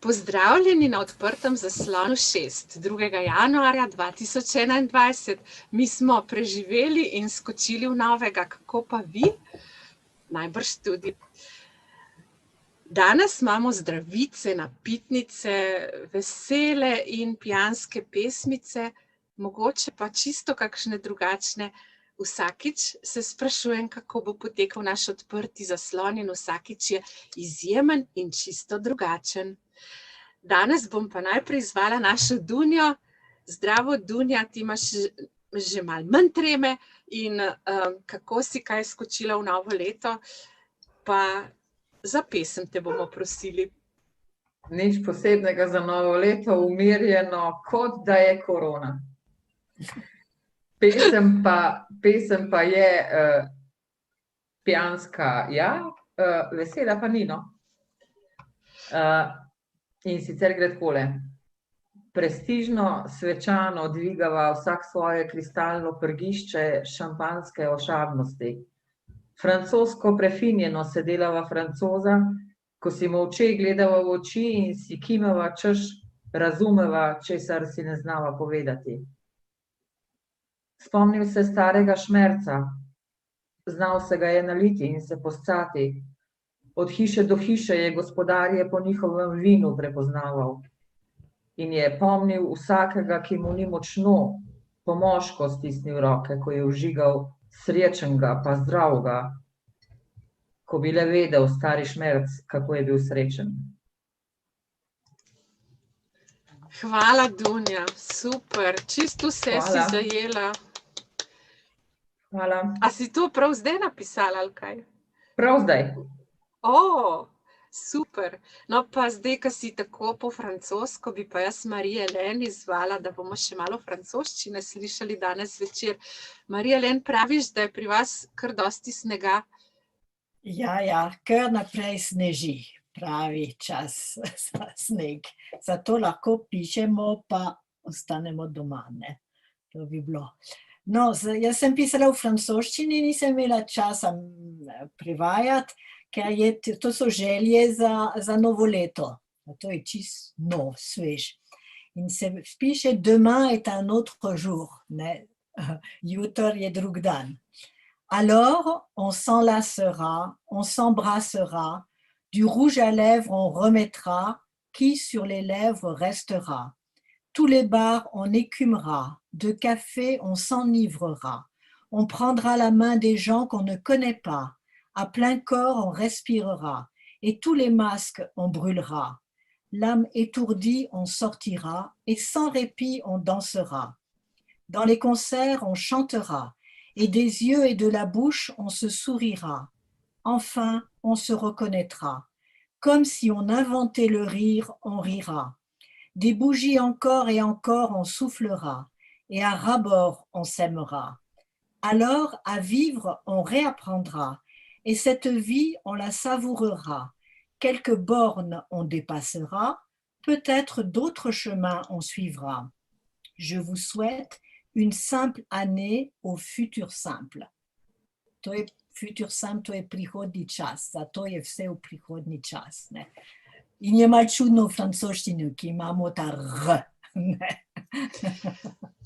Pozdravljeni na odprtem zaslonu 6, 2. januarja 2021. Mi smo preživeli in skočili v novega, kako pa vi? Najbrž tudi. Danes imamo zdravice, napitnice, vesele in pijanske pesmice, mogoče pa čisto kakšne drugačne. Vsakič se sprašujem, kako bo potekal naš odprti zaslon in vsakič je izjemen in čisto drugačen. Danes bom pa najprej izvala našo Dunjo. Zdravo, Dunja, ti imaš že malo manj treme in kako si kaj skočila v novo leto, pa za pesem te bomo prosili. Nič posebnega za novo leto, umirjeno, kot da je korona. Pesem pa je pijanska, ja, vesela pa ni, no. In sicer gre takole. Prestižno svečano dvigava vsak svoje kristalno prgišče šampanjske ošabnosti. Francosko prefinjeno se delava Francoza, ko si molče gledava v oči in si kimava, češ razumeva, česar si ne znava povedati. Spomnim se starega šmerca, znal se ga je naliti in se poscati. Od hiše do hiše je gospodarje po njihovem vinu prepoznaval. In je pomnil vsakega, ki mu ni močno, po moško stisnil roke, ko je vžigal srečenega pa zdravega, ko bi le vedel stari šmerc, kako je bil srečen. Hvala, Dunja, super, čisto vse si zajela. Hvala. A si to prav zdaj napisala ali kaj? Prav zdaj. Super. No pa zdaj, ko si tako po francosko, bi pa jaz Marie-Hélène izvala, da bomo še malo francoščine slišali danes večer. Marie-Hélène, praviš, da je pri vas kar dosti snega? Ja, kar naprej sneži, pravi čas za sneg. Zato lahko pišemo, pa ostanemo doma, ne. To bi bilo. No, jaz sem pisala v francoščini, nisem imela časa prevajati, ker to so želje za novo leto. To je čist nov, svež. In se piše, demain est un autre jour, ne, jutr je drug dan. Alors, on s'enlacera, on s'embrassera, du rouge à lèvres on remettra, qui sur les lèvres restera. Tous les bars on écumera, de café on s'enivrera. On prendra la main des gens qu'on ne connaît pas. À plein corps on respirera, et tous les masques on brûlera. L'âme étourdie on sortira, et sans répit on dansera. Dans les concerts on chantera, et des yeux et de la bouche on se sourira. Enfin on se reconnaîtra. Comme si on inventait le rire, on rira. Des bougies encore et encore on soufflera, et à ras-bord on s'aimera. Alors à vivre on réapprendra, et cette vie on la savourera. Quelques bornes on dépassera, peut-être d'autres chemins on suivra. Je vous souhaite une simple année au futur simple. To je futur simple, to je prihodnji čas, zato je vse v prihodnji čas, ne. In je malo čudno v francoščini, ki imamo ta r, ne.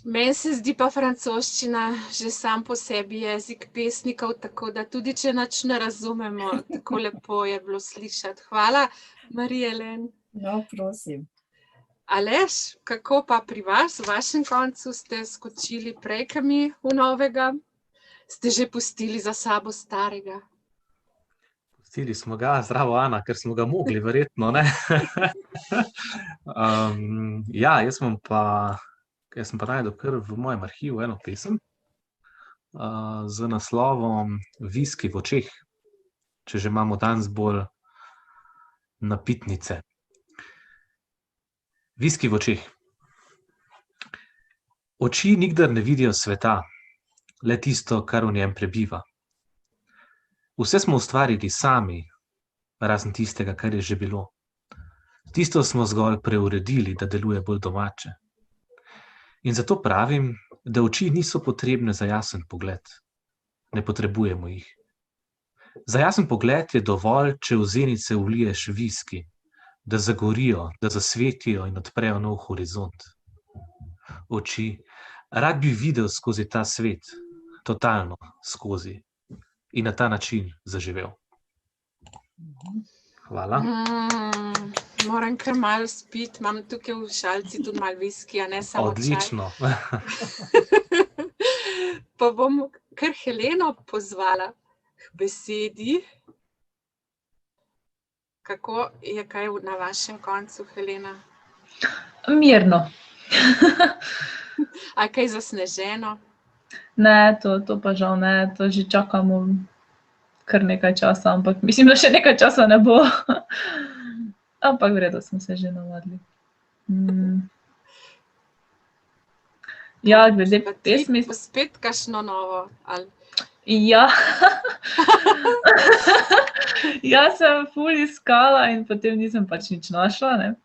Meni se zdi pa francoščina že sam po sebi jezik pesnikov, tako da tudi če nič ne razumemo, tako lepo je bilo slišati. Hvala, Marie-Hélène. No, prosim. Aleš, kako pa pri vas, v vašem koncu ste skočili prej, kaj mi v novega? Ste že pustili za sabo starega? Pustili smo ga, zdravo Ana, ker smo ga mogli, verjetno, ne? Ja, jaz sem pa najdel kar v mojem arhivu eno pesem z naslovom Viski v očeh, če že imamo danes bolj napitnice. Viski v očeh. Oči nikdar ne vidijo sveta, le tisto, kar v njem prebiva. Vse smo ustvarili sami, razen tistega, kar je že bilo. Tisto smo zgolj preuredili, da deluje bolj domače. In zato pravim, da oči niso potrebne za jasen pogled. Ne potrebujemo jih. Za jasen pogled je dovolj, če v zenice vliješ viski, da zagorijo, da zasvetijo in odprejo nov horizont. Oči. Rad bi videl skozi ta svet, totalno skozi, in na ta način zaživel. Hvala. Moram kar malo spiti, imam tukaj v šalici tudi malo viskija, ne samo čaj. Odlično. Pa bom kar Heleno pozvala k besedi. Kako je kaj na vašem koncu, Helena? Mirno. A kaj zasneženo? Ne, to pa žal ne, to že čakamo kar nekaj časa, ampak mislim, da še nekaj časa ne bo. Ampak v redu, smo se že navadili. Ja, glede pesmi... Pa spet kakšno novo, ali... Ja. Jaz sem ful iskala in potem nisem pač nič našla, ne.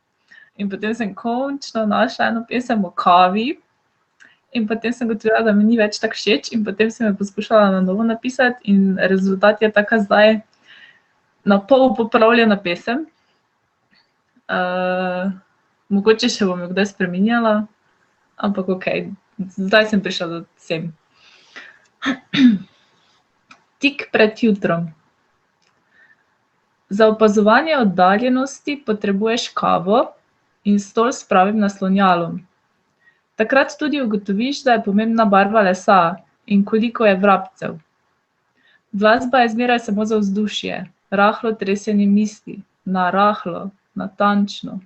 In potem sem končno našla eno pesem o kavi in potem sem gotovila, da mi ni več tako všeč in potem sem jo poskušala na novo napisati in rezultat je taka zdaj na pol popravljena pesem. Mogoče še bom jo kdaj spreminjala, ampak okej, zdaj sem prišla do sem. Tik pred jutrom. Za opazovanje oddaljenosti potrebuješ kavo in stol s pravim naslonjalom. Takrat tudi ugotoviš, da je pomembna barva lesa in koliko je vrabcev. Glasba je zmeraj samo za vzdušje, rahlo tresenje misli, narahlo, natančno.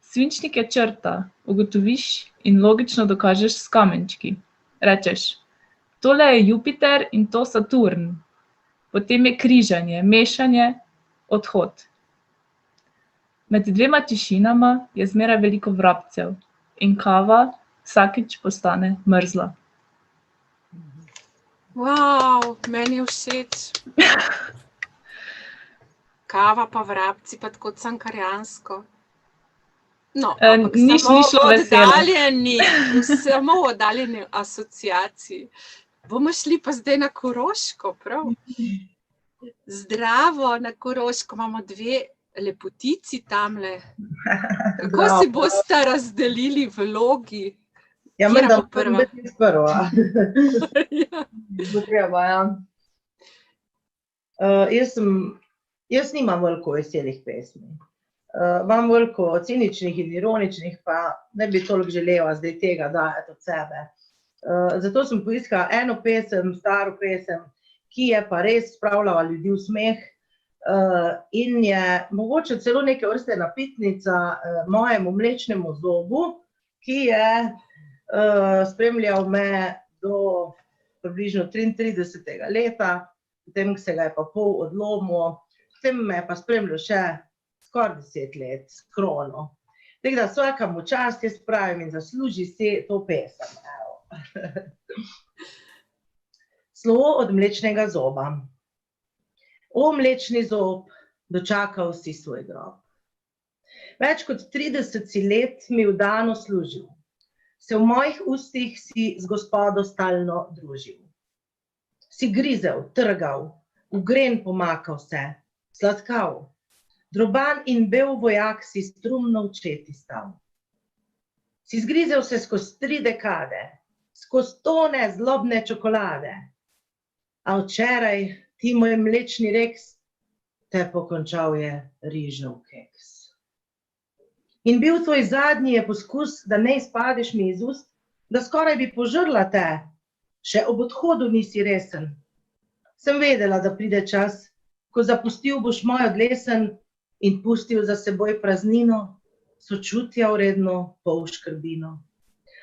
Svinčnik je črta, ugotoviš in logično dokažeš s kamenčki. Rečeš, tole je Jupiter in to Saturn. Potem je križanje, mešanje, odhod. Med dvema tišinama je zmeraj veliko vrabcev in kava vsakič postane mrzla. Wow, meni je všeč. Kava pa vrabci, pa tako cankarjansko. No, ampak samo v oddaljeni asociaciji. Bomo šli pa zdaj na Koroško, prav? Zdravo, na Koroško imamo dve lepotici tamle. Kako si boste razdelili vlogi? Ja, Kjera da bo prva? biti prva. Bo treba, ja. Jaz nimam veliko veselih pesmi. Imam veliko ciničnih in ironičnih, pa ne bi toliko želela zdaj tega dajati od sebe. Zato sem poiskala eno pesem, staro pesem, ki je pa res spravljala ljudi v smeh in je mogoče celo neke vrste napitnica mojemu mlečnemu zobu, ki je spremljal me do približno 33. leta, potem se ga je pa pol odlomil, potem me je pa spremljal še skoraj 10 let s krono. Tako da vsakemu čast jaz pravim in zasluži si to pesem. Slovo od mlečnega zoba. O, mlečni zob, dočakal si svoj grob. Več kot 30 let mi vdano služil. Se v mojih ustih si z gospodo stalno družil. Si grizel, trgal, v gren pomakal se, sladkal. Droban in bel vojak si strumno v četi stal. Si zgrizel se skozi 3 dekade, skozi tone zlobne čokolade. A včeraj ti moj mlečni reks, te pokončal je rižev keks. In bil tvoj zadnji je poskus, da ne izpadeš mi iz ust, da skoraj bi požrla te, še ob odhodu nisi resen. Sem vedela, da pride čas, ko zapustil boš mojo dlesen in pustil za seboj praznino, sočutja vredno polškrbino.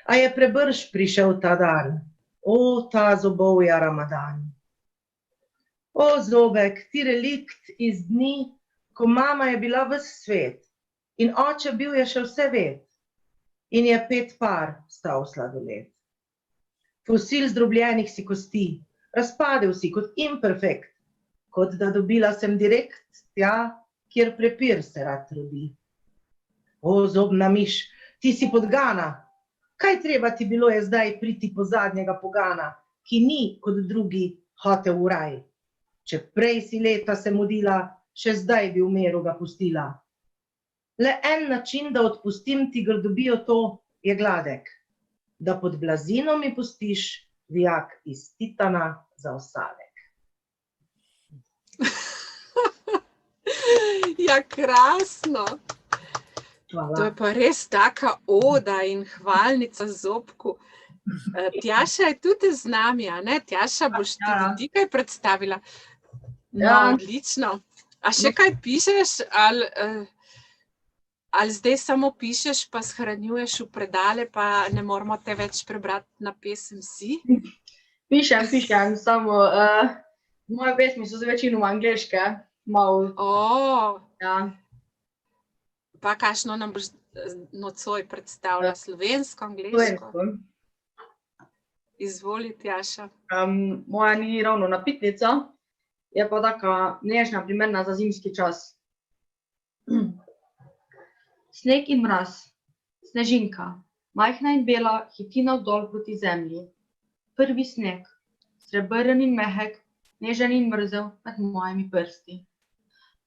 A je prebrž prišel ta dan, o, ta zobovja Ramadan. O, zobek, ti relikt iz dni, ko mama je bila ves svet in oče bil je še vse ved in je 5 par stal sladoled. Fosil zdrobljenih si kosti, razpadel si kot imperfekt, kot da dobila sem direkt tja, kjer prepir se rad rodi. O, zobna miš, ti si podgana, kaj treba ti bilo je zdaj priti po zadnjega pogana, ki ni kot drugi hotel v raj. Če prej si leta se mudila, še zdaj bi v miru ga pustila. Le en način, da odpustim ti grdobijo to, je gladek. Da pod blazino mi pustiš vijak iz titana za osadek. Ja, krasno. To Hvala. je pa res taka oda in hvalnica Zobku. Tjaša je tudi z nami, a ne? Tjaša, boš tudi ti kaj predstavila? No, Ja. odlično. A še kaj pišeš ali zdaj samo pišeš pa shranjuješ v predale, pa ne moramo te več prebrati na pesem si? Pišem, samo moje pesmi so večinoma angleške, malo, ja. Pa kakšno nam boš nocoj predstavila? Slovensko, angleško? Slovensko. Izvoli, Tjaša. Moja ni ravno napitnica, je pa taka nežna, primerna za zimski čas. Sneg in mraz, snežinka, majhna in bela, hiti navdol proti zemlji. Prvi sneg, srebrn in mehek, nežen in mrzel med mojimi prsti.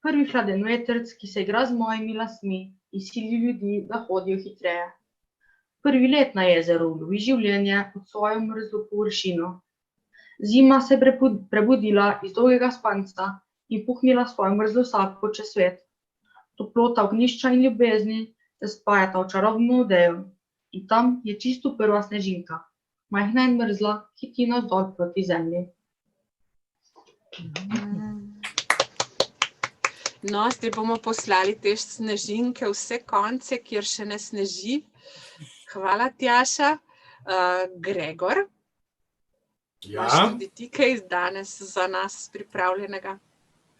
Prvi hladen vetrc, ki se igra z mojimi lasmi in sili ljudi, da hodijo hitreje. Prvi let na jezeru lovi življenje pod svojo mrzlo površino. Zima se je prebudila iz dolgega spanca in puhnila svojo mrzlo sapo čez svet. Toplota ognjišča in ljubezni se spajata v čarobno odejo in tam je čisto prva snežinka, majhna in mrzla, hiti navzdol proti zemlji. No, zdaj bomo poslali te snežinke vse konce, kjer še ne sneži. Hvala, Tjaša. Gregor, imaš tudi ti kaj danes za nas pripravljenega?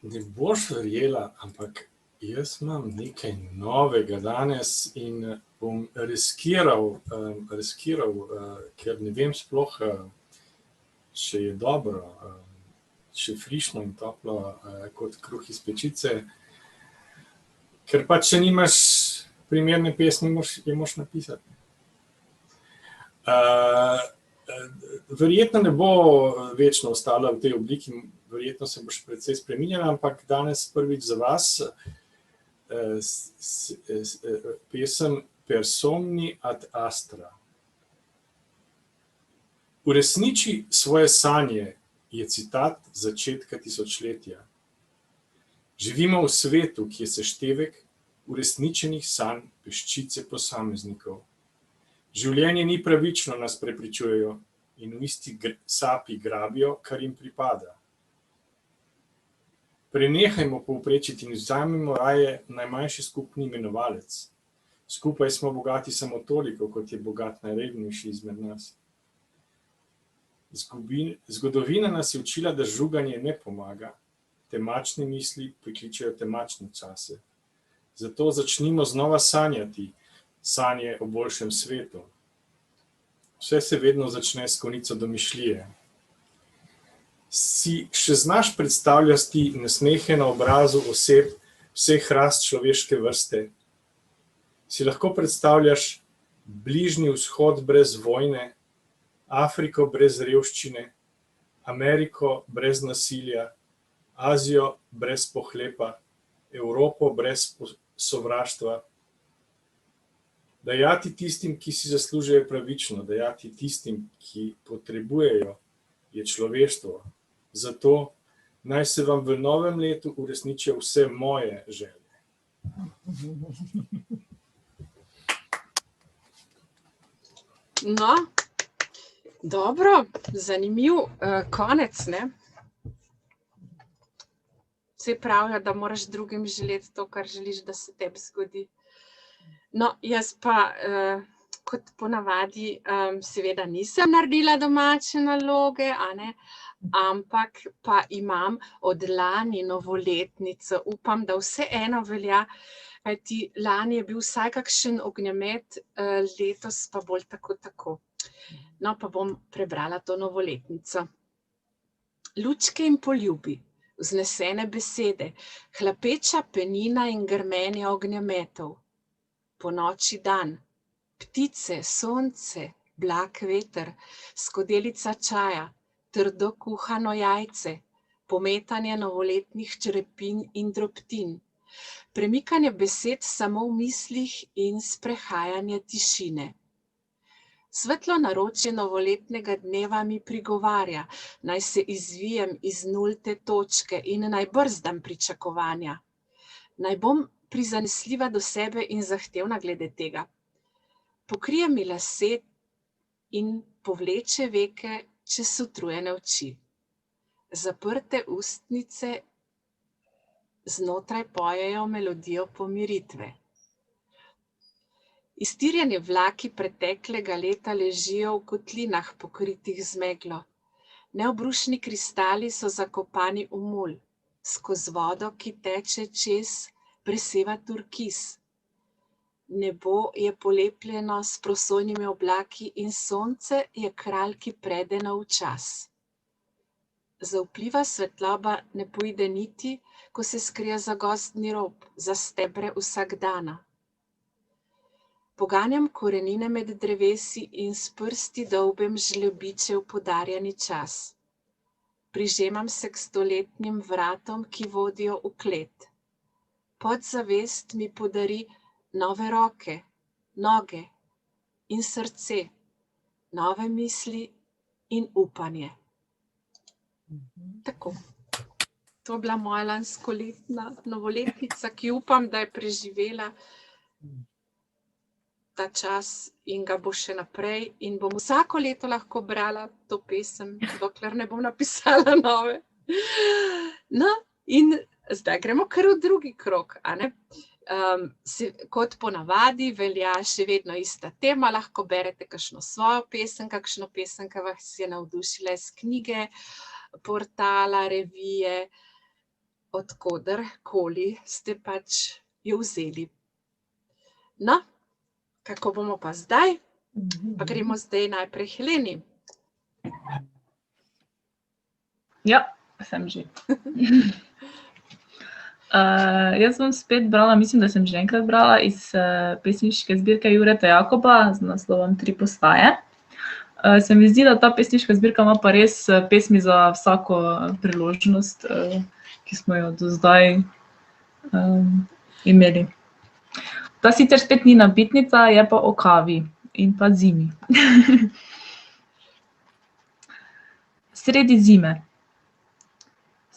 Ne boš verjela, ampak jaz imam nekaj novega danes in bom riskiral, ker ne vem sploh, če je dobro, še frišno in toplo kot kruh iz pečice, ker pač, če nimaš primerne pesmi, je moš napisati. Verjetno ne bo večno ostala v tej obliki, verjetno se boš precej spreminjala, ampak danes prvič za vas pesem Per somni ad astra. Uresniči svoje sanje je citat začetka tisočletja. Živimo v svetu, ki je seštevek uresničenih sanj peščice posameznikov. Življenje ni pravično, nas prepričujejo in v isti sapi grabijo, kar jim pripada. Prenehajmo povprečiti in vzamemo raje najmanjši skupni imenovalec. Skupaj smo bogati samo toliko, kot je bogat najrevnejši izmed nas. Zgodovina nas je učila, da žuganje ne pomaga. Temačne misli prikličejo temačne čase. Zato začnimo znova sanjati sanje o boljšem svetu. Vse se vedno začne s konico domišljije. Si še znaš predstavljati nasmehe na obrazu oseb vseh ras človeške vrste? Si lahko predstavljaš Bližnji vzhod brez vojne, Afriko brez revščine, Ameriko brez nasilja, Azijo brez pohlepa, Evropo brez sovraštva. Dajati tistim, ki si zaslužijo pravično, dajati tistim, ki potrebujejo, je človeštvo. Zato naj se vam v novem letu uresničijo vse moje želje. No, dobro, zanimiv konec, ne? Vsi pravijo, da moraš drugim želeti to, kar želiš, da se tebi zgodi. No, jaz pa, kot ponavadi, seveda nisem naredila domače naloge, a ne, ampak pa imam od lani novoletnico. Upam, da vseeno velja, kajti lani je bil vsaj kakšen ognjemet, letos pa bolj tako. No, pa bom prebrala to novoletnico. Lučke in poljubi, vznesene besede, hlapeča penina in grmenje ognjemetov. Po noči dan, ptice, sonce, blag veter, skodelica čaja, trdo kuhano jajce, pometanje novoletnih črepin in drobtin, Premikanje besed samo v mislih in sprehajanje tišine. Svetlo naročje novoletnega dneva mi prigovarja, naj se izvijem iz nulte točke in naj brzdam pričakovanja. Naj bom prizanesljiva do sebe in zahtevna glede tega. Pokrije mi lase in povleče veke čez utrujene oči. Zaprte ustnice znotraj pojejo melodijo pomiritve. Iztirjeni vlaki preteklega leta ležijo v kotlinah pokritih z meglo. Neobrušni kristali so zakopani v mulj. Skozi vodo, ki teče čez, preseva turkiz. Nebo je polepljeno s prosojnimi oblaki in sonce je kralj, ki prede na včas. Zaupljiva svetloba ne poide niti, ko se skrije za gozdni rob, za stebre vsakdana. Poganjam korenine med drevesi in s prsti dolbem žlebiče v podarjeni čas. Prižemam se k stoletnim vratom, ki vodijo v klet. Podzavest mi podari nove roke, noge in srce, nove misli in upanje. Tako. To je bila moja lanskoletna novoletnica, ki upam, da je preživela ta čas in ga bo še naprej in bom vsako leto lahko brala to pesem, dokler ne bom napisala nove. No, in zdaj gremo kar v drugi krog, a ne? Kot ponavadi velja še vedno ista tema, lahko berete kakšno svojo pesem, kakšno pesem, ki vas je navdušila iz knjige, portala, revije, odkoderkoli ste pač jo vzeli. No, kako bomo pa zdaj? Pa gremo zdaj najprej Heleni. Ja, sem že. Jaz bom spet brala, mislim, da sem že enkrat brala iz pesniške zbirke Jureta Jakoba z naslovom 3 postaje. Se mi zdi, da ta pesniška zbirka ima pa res pesmi za vsako priložnost, ki smo jo do zdaj imeli. Ta sicer spet ni nabitnica, je pa o kavi in pa zimi. Sredi zime.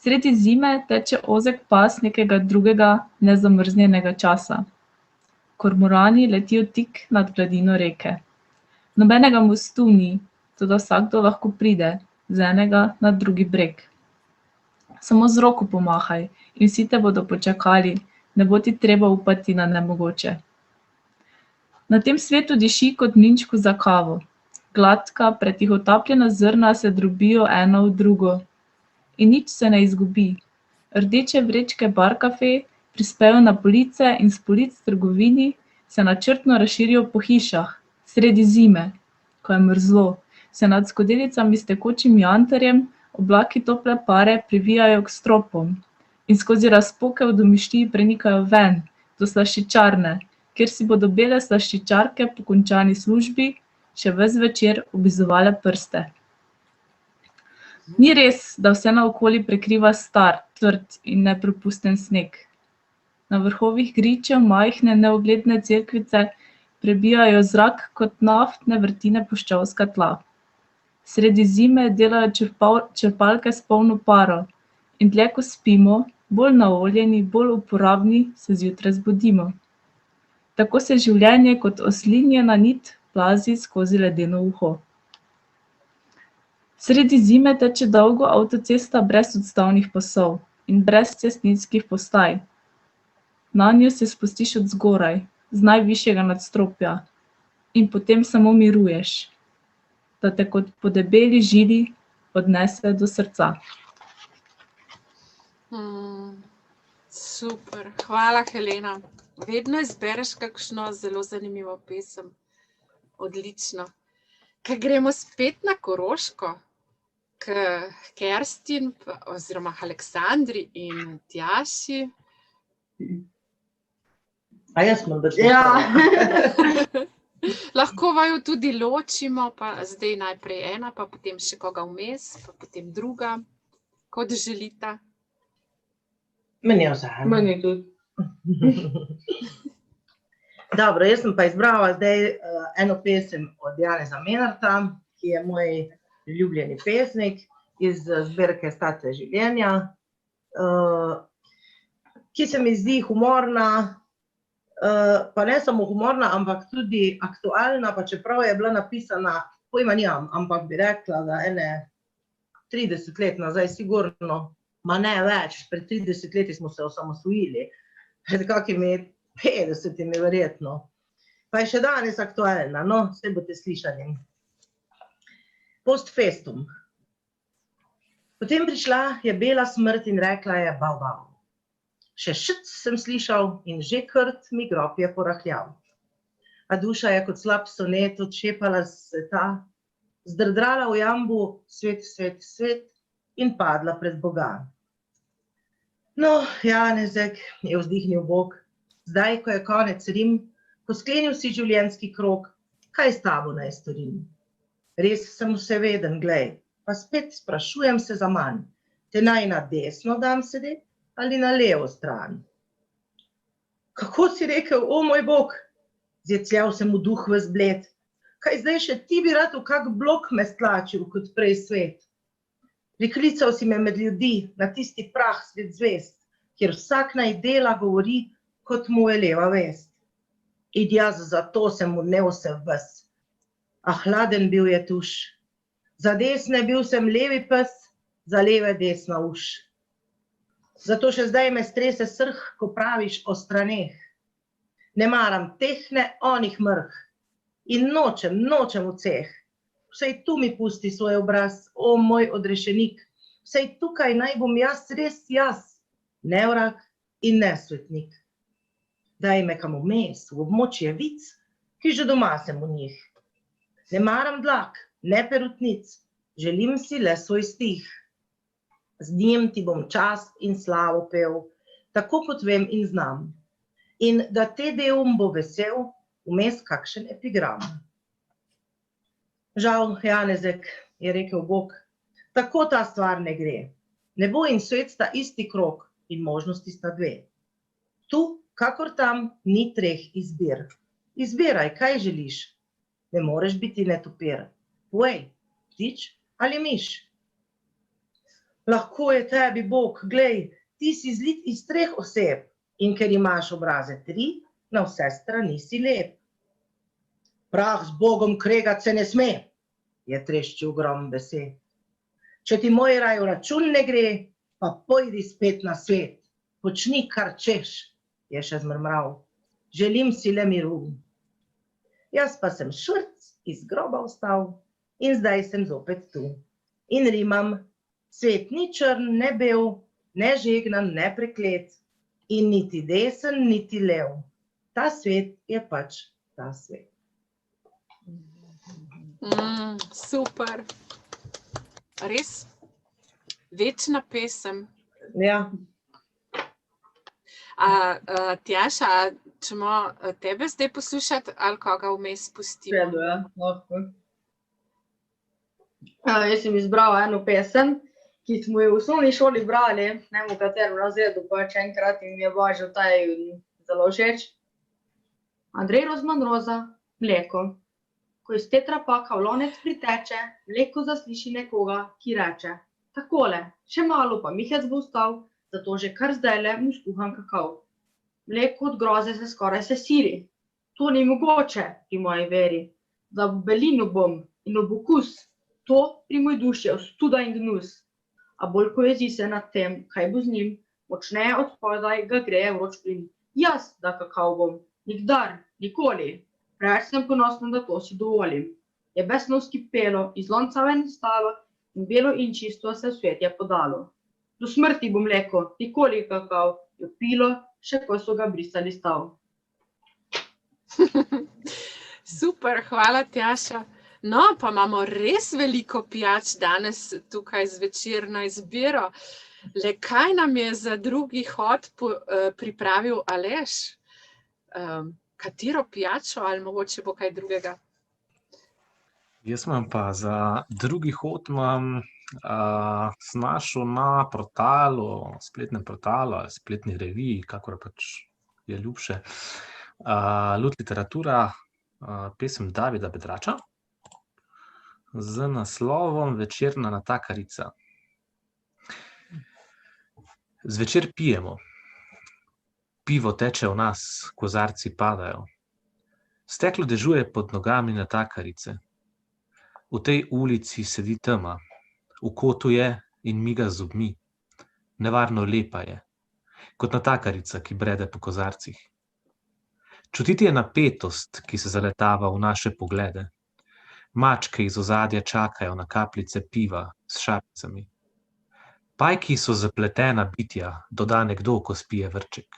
Sredi zime teče ozek pas nekega drugega nezamrznjenega časa. Kormorani letijo tik nad gladino reke. Nobenega mostu ni, toda vsakdo lahko pride z enega na drugi breg. Samo z roko pomahaj in vsi te bodo počakali, ne bo ti treba upati na nemogoče. Na tem svetu diši kot mlinčku za kavo. Gladka, pretihotapljena zrna se drobijo eno v drugo. In nič se ne izgubi. Rdeče vrečke Barcafe prispejo na police in s polic trgovini se načrtno razširijo po hišah. Sredi zime, ko je mrzlo, se nad skodelicami s tekočim jantarjem oblaki tople pare privijajo k stropom in skozi razpoke v domišljiji prenikajo ven, do slaščičarne, kjer si bodo bele slaščičarke po končani službi še ves večer oblizovale prste. Ni res, da vse naokoli prekriva star, trd in nepropusten sneg. Na vrhovih gričev majhne neugledne cerkvice prebijajo zrak kot naftne vrtine puščavska tla. Sredi zime delajo črpalke s polno paro in dlje ko spimo, bolj naoljeni, bolj uporabni, se zjutraj zbudimo. Tako se življenje kot oslinjena nit plazi skozi ledeno uho. Sredi zime teče dolgo avtocesta brez odstavnih pasov in brez cestninskih postaj. Nanjo se spustiš od zgoraj, z najvišjega nadstropja in potem samo miruješ, da te kot po debeli žili odnese do srca. Super, hvala Helena. Vedno izbereš kakšno zelo zanimivo pesem. Odlično. Kaj gremo spet na Koroško, k Kerstin oziroma Aleksandri in Tjaši. A jaz sem Lahko vaju tudi ločimo, pa zdaj najprej ena, pa potem še koga vmes, pa potem druga, kot želita. Meni je vseeno. Meni tudi. Dobro, jaz sem pa izbrala zdaj eno pesem od Janeza Menarta, ki je moj ljubljeni pesnik iz zbirke Statve življenja, ki se mi zdi humorna, pa ne samo humorna, ampak tudi aktualna, pa čeprav je bila napisana, pojma nimam, ampak bi rekla, da ene 30 let nazaj sigurno, ma ne več, pred 30 leti smo se osamosvojili, pred kakimi 50 verjetno. Pa je še danes aktualna, no, vse boste slišali. Post festum. Potem prišla je bela smrt in rekla je bau, bau. Še šc sem slišal in že krt mi grob je porahljal. A duša je kot slab sonet odšepala z sveta, zdrdrala v jambu svet, svet, svet in padla pred Boga. No, Janezek, je vzdihnil Bog, zdaj, ko je konec rim, ko sklenil si življenjski krog, kaj s tabo naj storim? Res sem vseveden, glej, pa spet sprašujem se za manj, te naj na desno dam sedet ali na levo stran? Kako si rekel, o moj Bog? Zjecljal sem v duh ves bled. Kaj zdaj še ti bi rad v kak blok me stlačil, kot prej svet? Priklical si me med ljudi, na tisti prah svet zvest, kjer vsak naj dela govori, kot mu je leva vest. Id jaz zato sem mu dnev se ves, a hladen bil je tuš. Za desne bil sem levi pes, za leve desna uš. Zato še zdaj me strese srh, ko praviš o straneh. Ne maram teh, ne onih mrh. In nočem v ceh. Vsej tu mi pusti svoj obraz, o moj odrešenik. Vsej tukaj naj bom jaz res jaz, ne vrag in ne svetnik. Daj me kam vmes, v območje vic, ki že doma sem v njih. Ne maram dlak, ne perutnic, želim si le svoj stih. Z njim ti bom čast in slavo pel, tako kot vem in znam. In da te deum bo vesel, vmes kakšen epigram. Žal, Janezek, je rekel Bog, tako ta stvar ne gre. Nebo in svet sta isti krog in možnosti sta dve. Tu, kakor tam, ni treh izbir. Izbiraj, kaj želiš. Ne moreš biti netopir. Povej, ptič ali miš? Lahko je tebi, Bog, glej, ti si zlit iz treh oseb in ker imaš obraze tri, na vse strani si lep. Prah z Bogom kregat se ne sme, je treščil grom besed. Če ti moj raj v račun ne gre, pa pojdi spet na svet. Počni, kar češ, je še zmrmral. Želim si le miru. Jaz pa sem švrc iz groba vstal in zdaj sem zopet tu. In rimam, svet ni črn, ne bel, ne žegnan, ne preklet, in niti desen, niti lev. Ta svet je pač ta svet. Super. Res? Večna pesem. Ja. Tjaša, ćemo tebe zdaj poslušati ali koga vmes pustimo? Lahko. Jaz sem izbrala eno pesem, ki smo jo v osnovni šoli brali, ne vem v katerem razredu, pač enkrat in mi je bila že ta zelo všeč. Andrej Rozman Roza, Mleko. Ko iz tetrapaka v lonec priteče, mleko zasliši nekoga, ki reče: takole, še malo pa Mihec bo vstal, zato že kar zdajle mu skuham kakav. Mleko od groze se skoraj sesiri. To ni mogoče pri moji veri. Da v belino bom in ob okus, to pri moj duši je ostuda in gnus. A bolj ko jezi se nad tem, kaj bo z njim, močneje od spodaj ga greje vroč plin. Jaz, da kakav bom, nikdar, nikoli. Preveč sem ponosna, da to si dovolim. Je besno vzkipelo, iz lonca ven stalo in belo in čisto se v svet je podalo. Do smrti bo mleko, nikoli kakav, jo pilo, še ko so ga brisali stav. Super, hvala Tjaša. No, pa imamo res veliko pijač danes tukaj zvečer na izbiro. Le kaj nam je za drugi hod pripravil Aleš? Katero pijačo ali mogoče bo kaj drugega? Jaz imam pa za drugi hod našel na portalu, spletnem portalu ali spletni reviji, kakor pač je ljubše, Lud literatura, pesem Davida Bedrača z naslovom Večerna natakarica. Zvečer pijemo, pivo teče v nas, kozarci padajo. Steklo dežuje pod nogami natakarice. V tej ulici sedi tema, v kotu je in miga z zobmi. Nevarno lepa je, kot natakarica, ki brede po kozarcih. Čutiti je napetost, ki se zaletava v naše poglede. Mačke iz ozadja čakajo na kapljice piva s šapicami. Pajki so zapletena bitja, doda nekdo, ko spije vrček.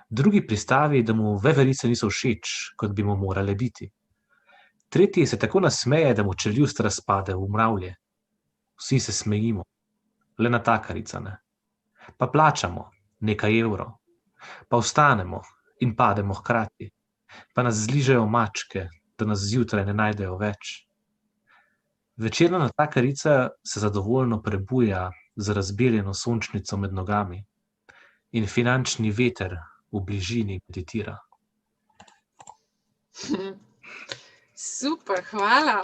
Drugi pristavi, da mu veverice niso všeč, kot bi mu morale biti. Tretji se tako nasmeje, da mu čeljust razpade v mravlje. Vsi se smejimo, le natakarica ne. Pa plačamo nekaj evrov, pa vstanemo in pademo hkrati, pa nas zližejo mačke, da nas zjutraj ne najdejo več. Večerna natakarica se zadovoljno prebuja z razbeljeno sončnico med nogami in finančni veter v bližini meditira. Super, hvala.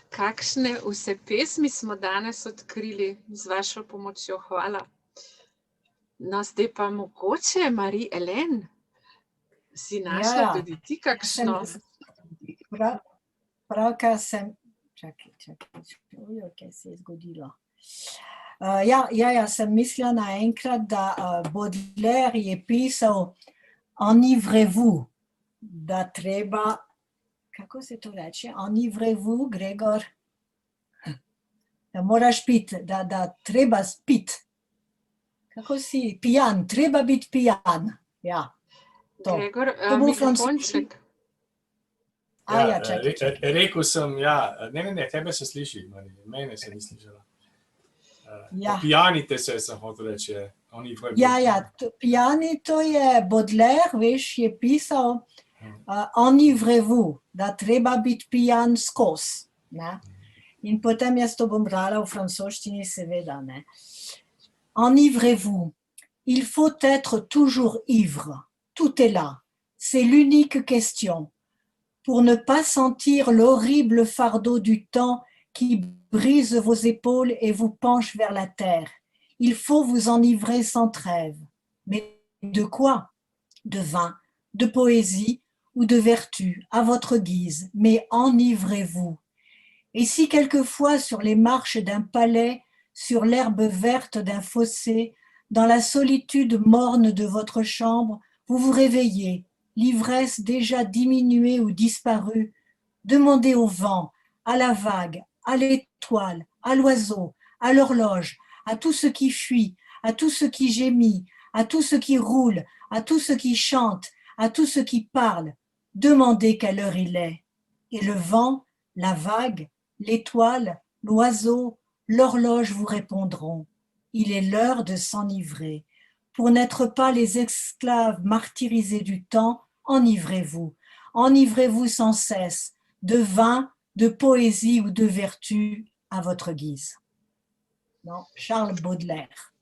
Kakšne vse pesmi smo danes odkrili z vašo pomočjo, hvala. No, zdaj pa mogoče, Marie-Hélène, si našla tudi ti kakšno? Pravkar sem, čakaj, kaj se je zgodilo. Sem mislila naenkrat, da Baudelaire je pisal Enivrez-vous, da treba, kako se to reče, Enivrez-vous, Gregor? Da moraš piti, da treba spiti. Kako si, pijan, treba biti pijan. Ja, to. Gregor, To bo mikrofonček. Čakaj. Rekel sem, ne, tebe se sliši, mene se ni slišala. Pijanite se, sem hotel reči. Pijani, to je Baudelaire, veš, je pisal Enivrez-vous, da treba biti pijan skozi. In potem jaz to bom brala v francoščini, seveda. Enivrez-vous, il faut être toujours ivre, tout est là, c'est l'unique question, pour ne pas sentir l'horrible fardeau du temps qui brise vos épaules et vous penche vers la terre. Il faut vous enivrer sans trêve. Mais de quoi? De vin, de poésie ou de vertu, à votre guise, mais enivrez-vous. Et si quelquefois sur les marches d'un palais, sur l'herbe verte d'un fossé, dans la solitude morne de votre chambre, vous vous réveillez, l'ivresse déjà diminuée ou disparue, demandez au vent, à la vague, à l'étoile, à l'oiseau, à l'horloge, à tout ce qui fuit, à tout ce qui gémit, à tout ce qui roule, à tout ce qui chante, à tout ce qui parle, demandez quelle heure il est. Et le vent, la vague, l'étoile, l'oiseau, l'horloge vous répondront. Il est l'heure de s'enivrer. Pour n'être pas les esclaves martyrisés du temps, enivrez-vous. Enivrez-vous sans cesse, de vin, de poésie ou de vertu à votre guise. Non, Charles Baudelaire.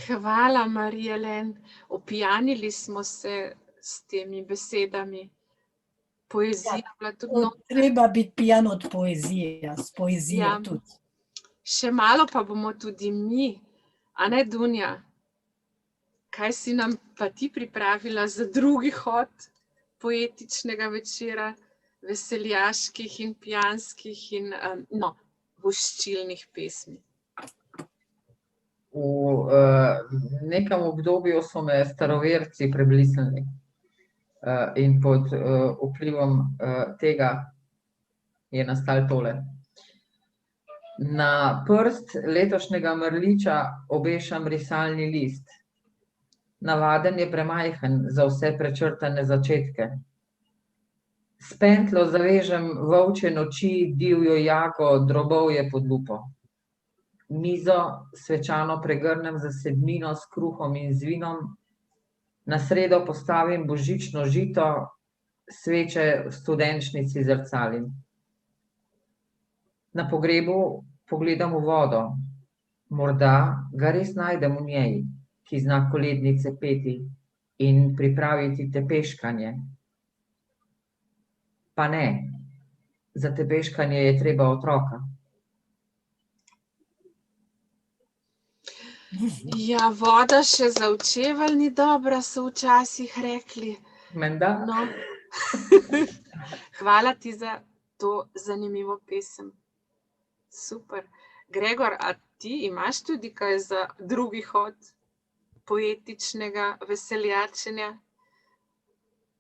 Hvala, Marie-Hélène. Opijanili smo se s temi besedami. Poezija bila tudi Treba biti pijan od poezije, s poezijo tudi. Še malo pa bomo tudi mi, a ne, Dunja? Kaj si nam pa ti pripravila za drugi hod poetičnega večera, veseljaških in pijanskih in voščilnih pesmi? V nekem obdobju so me staroverci preblisnili in pod vplivom tega je nastal tole. Na prst letošnjega mrliča obešam risalni list. Navaden je premajhen za vse prečrtane začetke. S pentlo zavežem volčje noči, divjo jago, drobovje pod lupo. Mizo svečano pregrnem za sedmino s kruhom in z vinom. Na sredo postavim božično žito, sveče v studenčnici zrcalim. Na pogrebu pogledam v vodo. Morda ga res najdem v njej, ki zna kolednice peti in pripraviti tepeškanje. Pa ne, za tepeškanje je treba otroka. Ja, voda še za učevalj ni dobra, so včasih rekli. Menda? No. Hvala ti za to zanimivo pesem. Super. Gregor, a ti imaš tudi kaj za drugi hod poetičnega veseljačenja?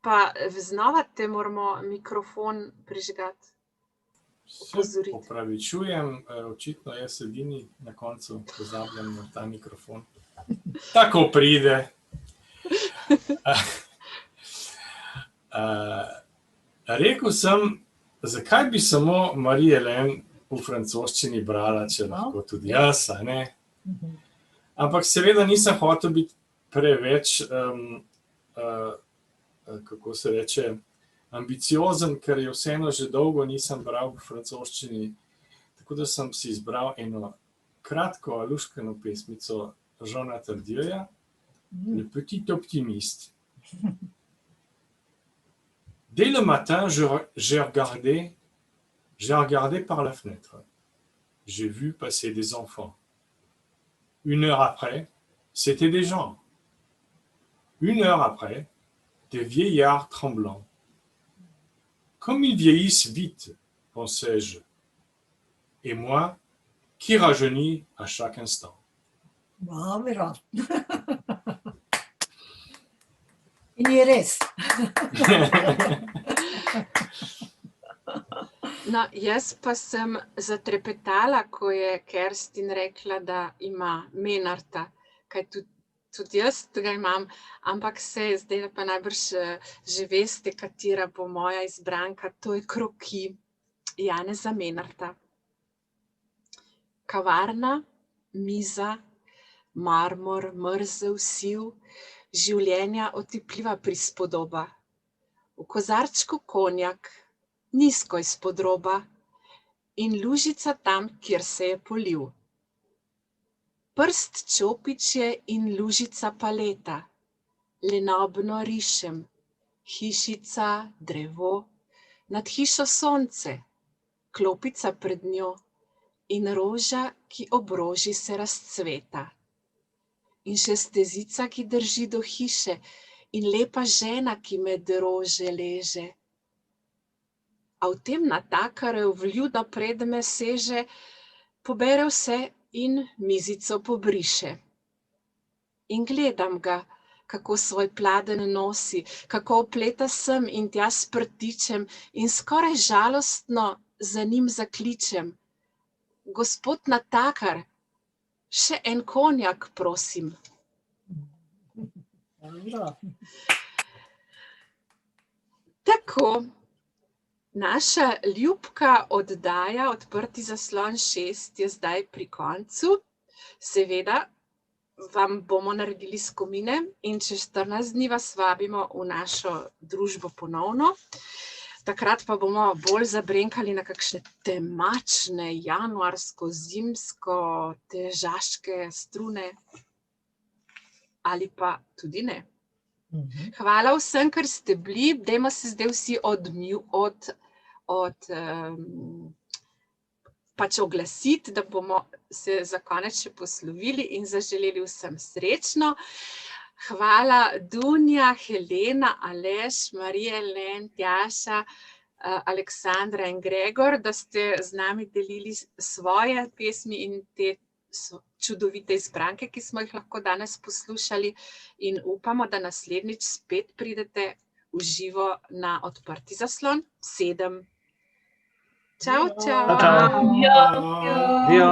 Pa znova te moramo mikrofon prižgati. Se opravičujem, očitno jaz edini na koncu pozabljam na ta mikrofon. Tako pride. Rekel sem, zakaj bi samo Marie-Hélène v francoščini brala, če lahko tudi jaz, a ne? Ampak seveda nisem hotel biti preveč, kako se reče, ambiciozen, ker je vseeno že dolgo nisem bral v francoščini, tako da sem si izbral eno kratko luštkano pesmico Jeana Tardieja, Le petit optimiste. Dès le matin, j'ai regardé par la fenêtre. J'ai vu passer des enfants. 1 heure après, c'était des gens. 1 heure après, des vieillards tremblants. Comme ils vieillissent vite, pensais-je. Et moi, qui rajeunis à chaque instant. Dobro. In je res. No, jaz pa sem zatrepetala, ko je Kerstin rekla, da ima Menarta, kaj tudi jaz ga imam, ampak zdaj pa najbrž že veste, katera bo moja izbranka, to je Kroki Janeza Menarta. Kavarna, miza, marmor, mrzel, siv, življenja otipljiva prispodoba. V kozarčku konjak, nizko izpod roba in lužica tam, kjer se je polil. Prst čopičje in lužica paleta, lenobno rišem, hišica, drevo, nad hišo sonce, klopica pred njo in roža, ki ob roži se razcveta. In še stezica, ki drži do hiše in lepa žena, ki med rože leže. A v tem natakarjev vljudo pred me seže, pobere vse in mizico pobriše. In gledam ga, kako svoj pladenj nosi, kako opleta sem in tja s prtičem in skoraj žalostno za njim zakličem. Gospod natakar, še en konjak, prosim. Tako, naša ljubka oddaja Odprti zaslon 6 je zdaj pri koncu. Seveda vam bomo naredili skomine in čez 14 dni vas vabimo v našo družbo ponovno. Takrat pa bomo bolj zabrenkali na kakšne temačne, januarsko, zimsko, težaške strune. Ali pa tudi ne. Hvala vsem, ker ste bili. Dajmo se zdaj vsi oglasiti, da bomo se za konec še poslovili in zaželeli vsem srečno. Hvala Dunja, Helena, Aleš, Marie-Hélène, Tjaša, Aleksandra in Gregor, da ste z nami delili svoje pesmi in te čudovite izbranke, ki smo jih lahko danes poslušali, in upamo, da naslednjič spet pridete v živo na Odprti zaslon 7. Čau, čau. Adijo.